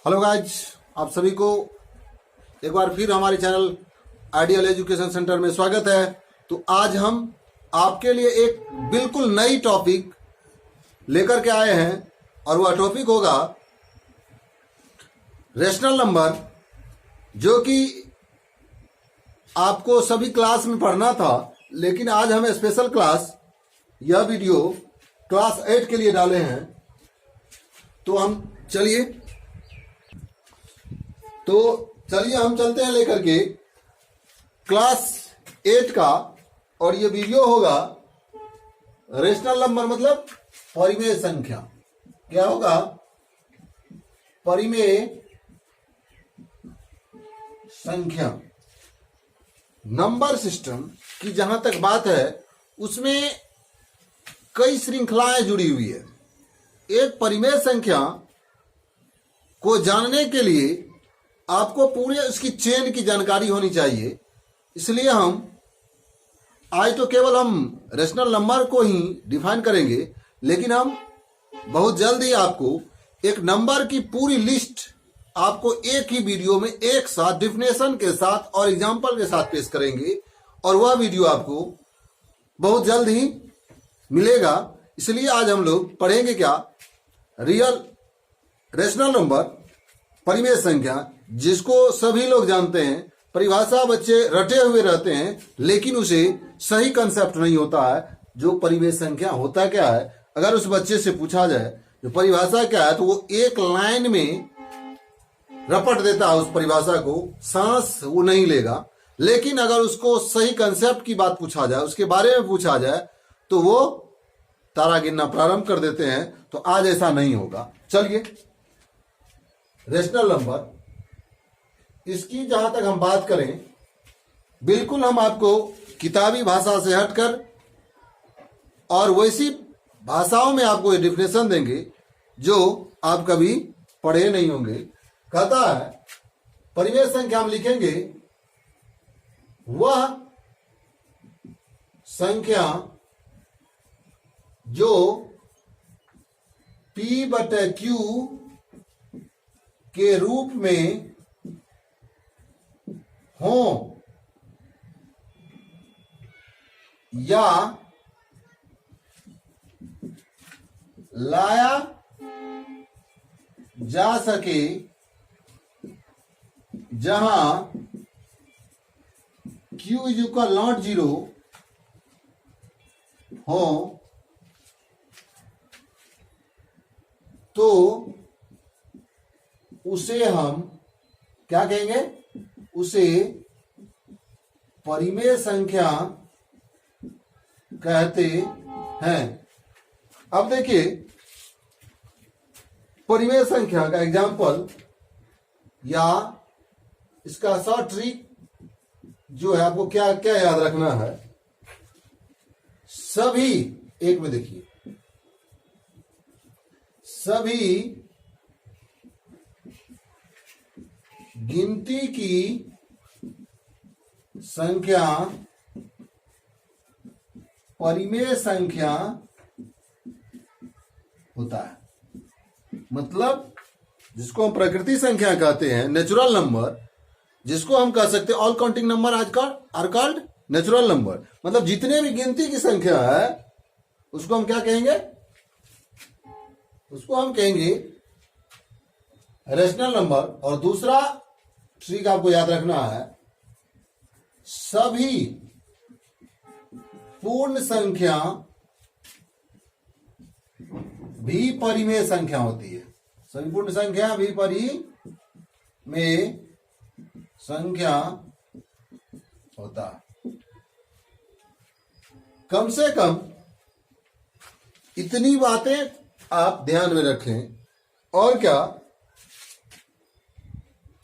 Hello guys, आप सभी को एक बार फिर हमारे चैनल आइडियल एजुकेशन सेंटर में स्वागत है। तो आज हम आपके लिए एक बिल्कुल नई टॉपिक लेकर के आए हैं और वह टॉपिक होगा रेशनल नंबर, जो कि आपको सभी क्लास में पढ़ना था, लेकिन आज हम स्पेशल क्लास यह वीडियो क्लास 8 के लिए डाले हैं। तो चलिए हम चलते हैं लेकर के क्लास 8 का। और ये वीडियो होगा रेशनल नंबर, मतलब परिमेय संख्या। क्या होगा? परिमेय संख्या। नंबर सिस्टम की जहां तक बात है, उसमें कई श्रृंखलाएं जुड़ी हुई है। एक परिमेय संख्या को जानने के लिए आपको पूरे उसकी चेन की जानकारी होनी चाहिए। इसलिए हम आज तो केवल हम रेशनल नंबर को ही डिफाइन करेंगे, लेकिन हम बहुत जल्द ही आपको एक नंबर की पूरी लिस्ट आपको एक ही वीडियो में एक साथ डिफिनेशन के साथ और एग्जाम्पल के साथ पेश करेंगे, और वह वीडियो आपको बहुत जल्द ही मिलेगा। इसलिए आज हम लोग पढ़ेंगे क्या? रियल रेशनल नंबर, परिमेय संख्या, जिसको सभी लोग जानते हैं। परिभाषा बच्चे रटे हुए रहते हैं, लेकिन उसे सही कंसेप्ट नहीं होता है जो परिमेय संख्या होता क्या है। अगर उस बच्चे से पूछा जाए जो परिभाषा क्या है, तो वो एक लाइन में रपट देता है उस परिभाषा को, सांस वो नहीं लेगा। लेकिन अगर उसको सही कंसेप्ट की बात पूछा जाए, उसके बारे में पूछा जाए, तो वो तारा गिनना प्रारंभ कर देते हैं। तो आज ऐसा नहीं होगा। चलिए, रेशनल नंबर, इसकी जहां तक हम बात करें, बिल्कुल हम आपको किताबी भाषा से हटकर और वैसी भाषाओं में आपको ये डिफिनेशन देंगे जो आप कभी पढ़े नहीं होंगे। कहता है परिमेय संख्या हम लिखेंगे वह संख्या जो P/Q के रूप में हो या लाया जा सके, जहां Q = 0 हो, तो उसे हम क्या कहेंगे? उसे परिमेय संख्या कहते हैं। अब देखिए, परिमेय संख्या का एग्जाम्पल या इसका शॉर्ट ट्रिक जो है, आपको क्या क्या याद रखना है। सभी, एक में देखिए, सभी गिनती की संख्या परिमेय संख्या होता है। मतलब जिसको हम प्रकृति संख्या कहते हैं, नेचुरल नंबर, जिसको हम कह सकते हैं all counting number are called natural number. मतलब जितने भी गिनती की संख्या है, उसको हम क्या कहेंगे? उसको हम कहेंगे रेशनल नंबर। और दूसरा ट्रिक आपको याद रखना है, सभी पूर्ण संख्या भी परिमेय संख्या होती है। सभी पूर्ण संख्या भी परिमेय संख्या होता है। कम से कम इतनी बातें आप ध्यान में रखें। और क्या,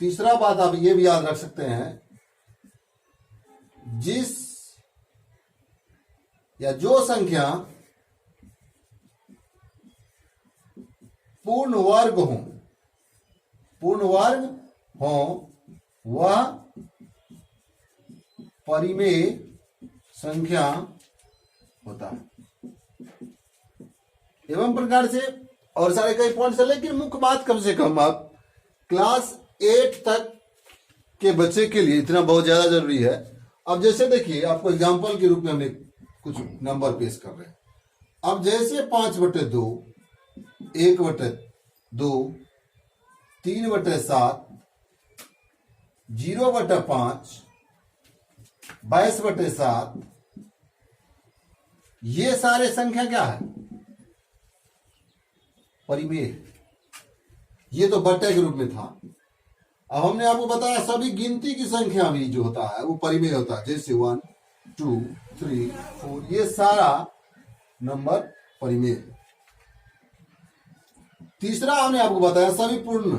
तीसरा बात आप ये भी याद रख सकते हैं, जिस या जो संख्या पूर्ण वर्ग हो, वह परिमेय संख्या होता है। एवं प्रकार से और सारे कई पॉइंट्स है, लेकिन मुख्य बात कम से कम आप क्लास 8 तक के बच्चे के लिए इतना बहुत ज्यादा जरूरी है। अब जैसे देखिए, आपको एग्जाम्पल के रूप में हमने कुछ नंबर पेश कर रहे हैं। अब जैसे 5/2, 1/2, 3/7, 0/5, 22/7, ये सारे संख्या क्या है? परिमेय। ये तो बट्टे के रूप में था। अब हमने आपको बताया सभी गिनती की संख्या भी जो होता है वो परिमेय होता है। जैसे 1, 2, 3, 4, ये सारा नंबर परिमेय। तीसरा हमने आपको बताया सभी पूर्ण,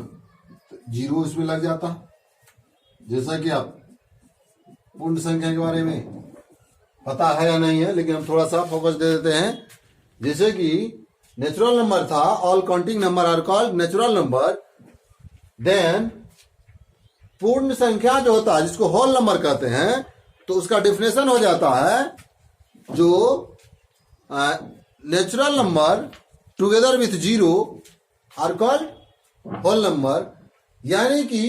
जीरो इसमें लग जाता है। जैसा कि आप पूर्ण संख्या के बारे में पता है या नहीं है, लेकिन हम थोड़ा सा फोकस दे देते हैं। जैसे कि नेचुरल नंबर था, all counting number are called natural number. Then पूर्ण संख्या जो होता है जिसको होल नंबर कहते हैं, तो उसका डेफिनेशन हो जाता है जो natural number together with zero are called whole number. यानी कि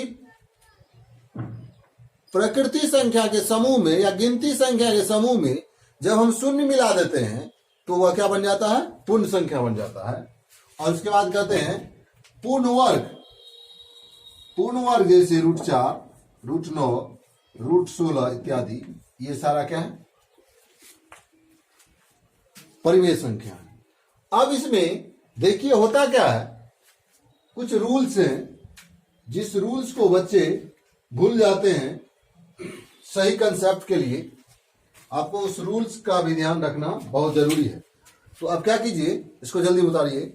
प्रकृति संख्या के समूह में या गिनती संख्या के समूह में जब हम शून्य मिला देते हैं तो वह क्या बन जाता है? पूर्ण संख्या बन जाता है। और उसके बाद कहते हैं पूर्ण वर्ग। पूर्ण वर्ग जैसे √4, √9, √16 इत्यादि, ये सारा क्या है? परिमेय संख्या। अब इसमें देखिए होता क्या है, कुछ रूल्स हैं जिस रूल्स को बच्चे भूल जाते हैं। सही कंसेप्ट के लिए आपको उस रूल्स का भी ध्यान रखना बहुत जरूरी है। तो अब क्या कीजिए, इसको जल्दी उतारिए।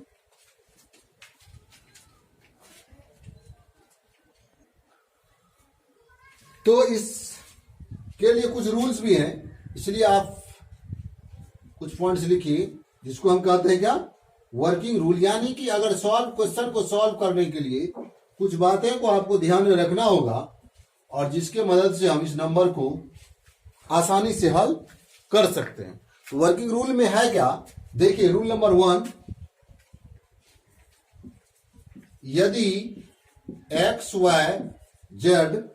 तो इसके लिए कुछ रूल्स भी हैं, इसलिए आप कुछ पॉइंट्स लिखिए जिसको हम कहते हैं क्या? Working rule. यानी कि अगर क्वेश्चन को सॉल्व करने के लिए कुछ बातें को आपको ध्यान में रखना होगा और जिसके मदद से हम इस नंबर को आसानी से हल कर सकते हैं। तो वर्किंग रूल में है क्या? देखिए, रूल नंबर 1, यदि एक्स वाई जेड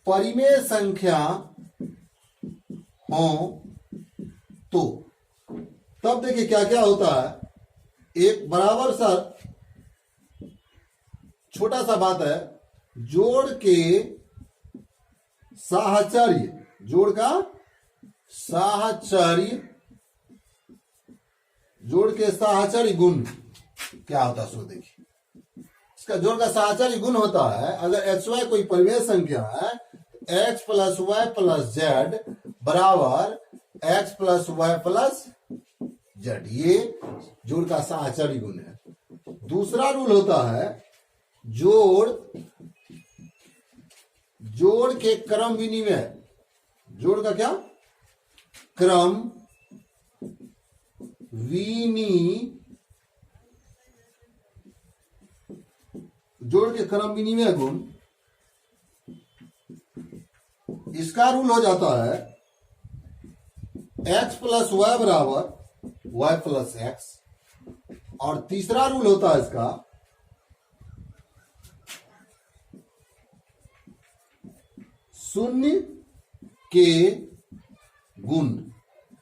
परिमेय संख्या हो तो तब देखिए क्या क्या होता है। एक बराबर सा छोटा सा बात है, जोड़ के साहचर्य, जोड़ का साहचर्य, जोड़ के साहचर्य गुण क्या होता है सो देखिए। इसका जोड़ का साहचर्य गुण होता है, अगर एक्स वाई कोई परिमेय संख्या है, X plus Y plus Z बराबर X plus Y plus Z, ये जोड़ का साहचर्य गुण है। दूसरा रूल होता है जोड़ के क्रम विनिमय। जोड़ का क्या? क्रम जोड़ के क्रम विनिमय गुण, इसका रूल हो जाता है एक्स प्लस वाई बराबर वाई प्लस एक्स। और तीसरा रूल होता है इसका शून्य के गुण।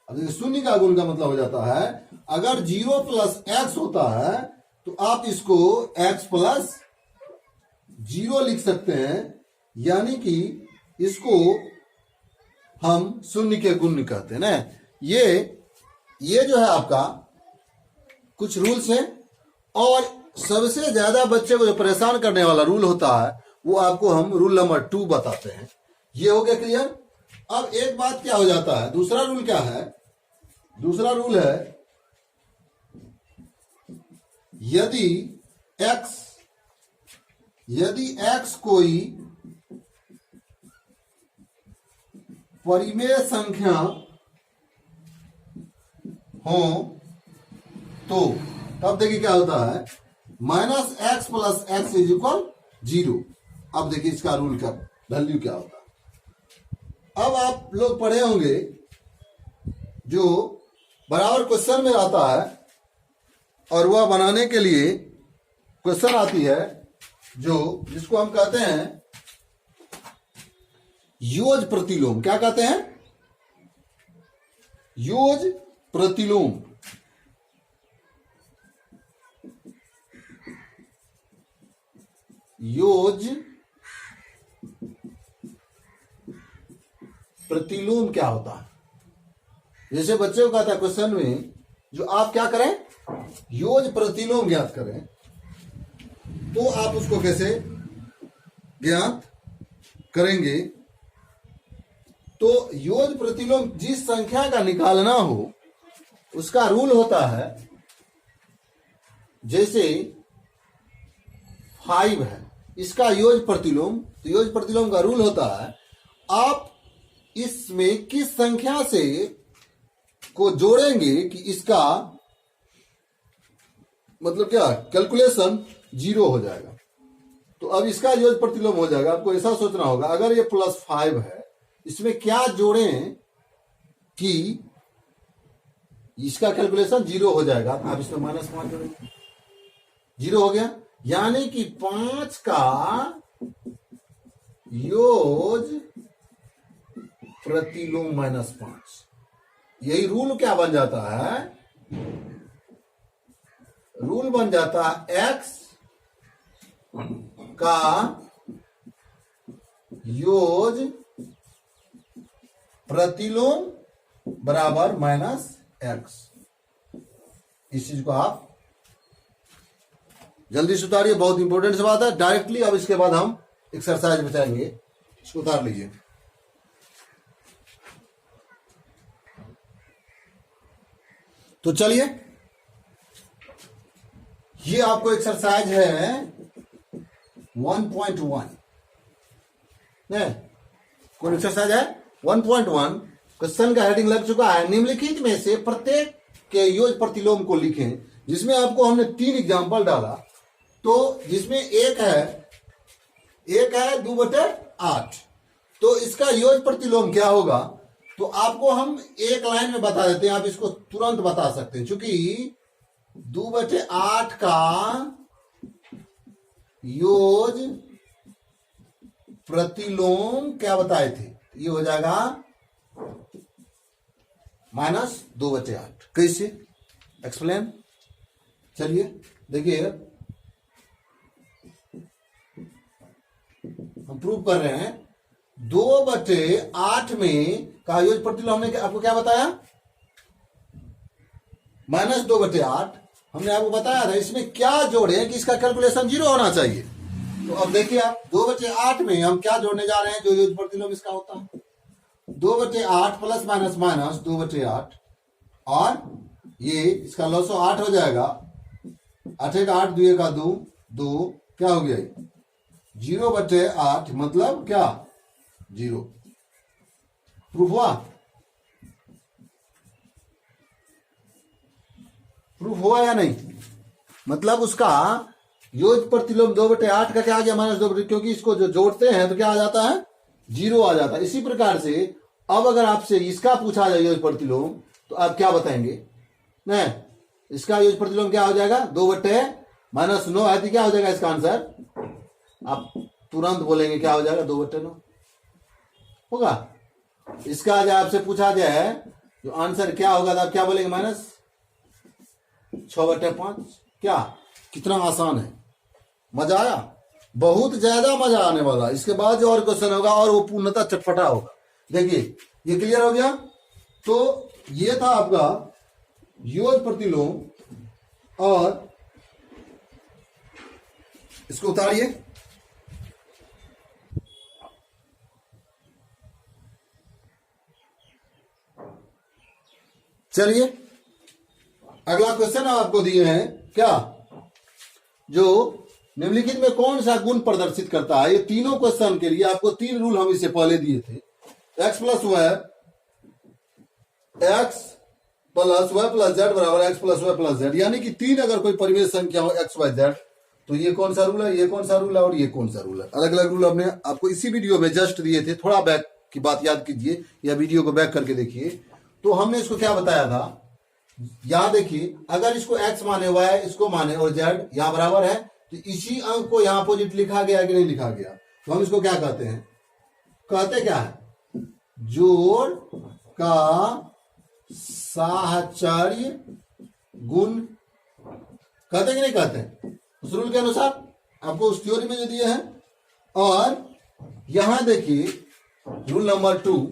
अब देखिए, शून्य का गुण का मतलब हो जाता है अगर 0 + x होता है तो आप इसको x + 0 लिख सकते हैं, यानी कि इसको हम शून्य के गुण कहते हैं ना। ये जो है आपका कुछ रूल्स हैं। और सबसे ज्यादा बच्चे को जो परेशान करने वाला रूल होता है वो आपको हम रूल नंबर 2 बताते हैं। ये हो गया क्लियर। अब एक बात क्या हो जाता है, दूसरा रूल क्या है? दूसरा रूल है यदि x कोई परिमेय संख्या हो तो तब देखिए क्या होता है, -x + x = 0। अब देखिए इसका रूल का वैल्यू क्या होता है। अब आप लोग पढ़े होंगे जो बराबर क्वेश्चन में आता है और वह बनाने के लिए क्वेश्चन आती है जो जिसको हम कहते हैं योज प्रतिलोम। क्या कहते हैं? योज प्रतिलोम। योज प्रतिलोम क्या होता है? जैसे बच्चे को कहता है क्वेश्चन में जो आप क्या करें, योज प्रतिलोम ज्ञात करें, तो आप उसको कैसे ज्ञात करेंगे? तो योज प्रतिलोम जिस संख्या का निकालना हो उसका रूल होता है। जैसे 5 है, इसका योज प्रतिलोम, तो योज प्रतिलोम का रूल होता है आप इसमें किस संख्या से को जोड़ेंगे कि इसका मतलब क्या कैलकुलेशन 0 हो जाएगा। तो अब इसका योज प्रतिलोम हो जाएगा। आपको ऐसा सोचना होगा, अगर ये +5 है, इसमें क्या जोड़ें कि इसका कैलकुलेशन 0 हो जाएगा। आप इसमें -5 जोड़ेंगे, 0 हो गया। यानी कि 5 का योज प्रतिलोम -5, यही रूल क्या बन जाता है? रूल बन जाता है x का योज प्रतिलोम बराबर -x। इस चीज को आप जल्दी से उतारिए, बहुत इंपॉर्टेंट सी बात है। डायरेक्टली अब इसके बाद हम एक्सरसाइज बताएंगे, इसको उतार लीजिए। तो चलिए, ये आपको एक्सरसाइज है 1.1। कौन एक्सरसाइज है? 1.1। क्वेश्चन का हेडिंग लग चुका है, निम्नलिखित में से प्रत्येक के योज प्रतिलोम को लिखें। जिसमें आपको हमने 3 एग्जाम्पल डाला, तो जिसमें एक है 2/8। तो इसका योज प्रतिलोम क्या होगा? तो आपको हम एक लाइन में बता देते हैं, आप इसको तुरंत बता सकते हैं। क्योंकि 2/8 का योज प्रतिलोम क्या बताए थे? ये हो जाएगा -2/8। कैसे एक्सप्लेन? चलिए देखिए, हम प्रूव कर रहे हैं। 2/8 में का योज प्रतिलोम हमने आपको क्या बताया? -2/8 हमने आपको बताया था। इसमें क्या जोड़े कि इसका कैलकुलेशन 0 होना चाहिए। तो अब देखिए आप, 2/8 में हम क्या जोड़ने जा रहे हैं जो योज प्रतिलोम इसका होता है? 2/8 प्लस माइनस माइनस 2/8, और ये इसका लॉसो 8 हो जाएगा। 8 का 8, 2 का 2, 2 क्या हो गया? 0/8 मतलब क्या? 0। प्रूफ हुआ? प्रूफ हुआ या नहीं? मतलब उसका योज प्रतिलोम 2/8 का क्या आ गया? -2/8, क्योंकि इसको जो जोड़ते हैं तो क्या आ जाता है? 0 आ जाता है। इसी प्रकार से अब अगर आपसे इसका पूछा जाए योज प्रतिलोम, तो आप क्या बताएंगे? नहीं, इसका योज प्रतिलोम क्या हो जाएगा? 2/-9 है, तो क्या हो जाएगा इसका आंसर? आप तुरंत बोलेंगे क्या हो जाएगा? 2/9 होगा। इसका जब आपसे पूछा जाए जो आंसर क्या होगा, तो आप क्या बोलेंगे? -6/5। क्या? कितना आसान है। मजा आया? बहुत ज्यादा मजा आने वाला। इसके बाद जो और क्वेश्चन होगा और वो पूर्णतः चटपटा होगा। देखिए, ये क्लियर हो गया। तो ये था आपका योज प्रतिलोम, और इसको उतारिए। चलिए, अगला क्वेश्चन आपको दिए हैं क्या? जो निम्नलिखित में कौन सा गुण प्रदर्शित करता है? ये तीनों क्वेश्चन के लिए आपको 3 रूल हम इससे पहले दिए थे। x + y, x + y + z बराबर x + y + z। यानी कि 3 अगर कोई परिमेय संख्या हो x, y, z, तो ये कौन सा रूल है, ये कौन सा रूल है और ये कौन सा रूल है। अलग अलग रूल हमने आपको इसी वीडियो में जस्ट दिए थे। थोड़ा बैक की बात याद कीजिए या वीडियो को बैक करके देखिए। तो हमने इसको क्या बताया था? यहां देखिए, अगर इसको x माने, y इसको माने और z यहां बराबर है, तो इसी अंक को यहां अपोजिट लिखा गया कि नहीं लिखा गया? तो हम इसको क्या कहते हैं? कहते क्या है? जोड़ का साहचर्य गुण कहते कि नहीं कहते? उस रूल के अनुसार आपको उस थ्योरी में जो दिए हैं। और यहां देखिए रूल नंबर 2,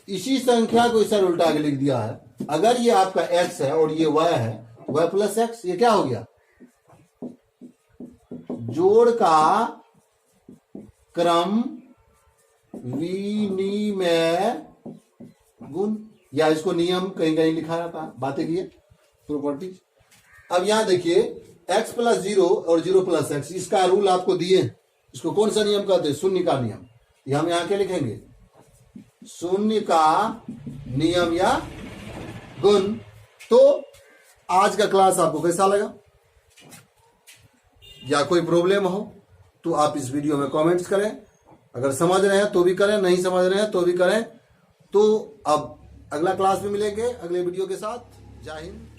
इसी संख्या को इस उल्टा आगे लिख दिया है। अगर ये आपका x है और ये y है, y प्लस x, ये क्या हो गया? जोड़ का क्रम विनिमय गुण, या इसको नियम कहीं कहीं लिखा रहता है, बातें की प्रॉपर्टीज। अब यहां देखिए x प्लस 0 और 0 प्लस x, इसका रूल आपको दिए। इसको कौन सा नियम कहते हैं? शून्य का नियम। ये हम यहां क्या लिखेंगे? शून्य का नियम या गुण। तो आज का क्लास आपको कैसा लगा? या कोई प्रॉब्लम हो तो आप इस वीडियो में कमेंट्स करें। अगर समझ रहे हैं तो भी करें, नहीं समझ रहे हैं तो भी करें। तो अब अगला क्लास में मिलेंगे अगले वीडियो के साथ। जय हिंद।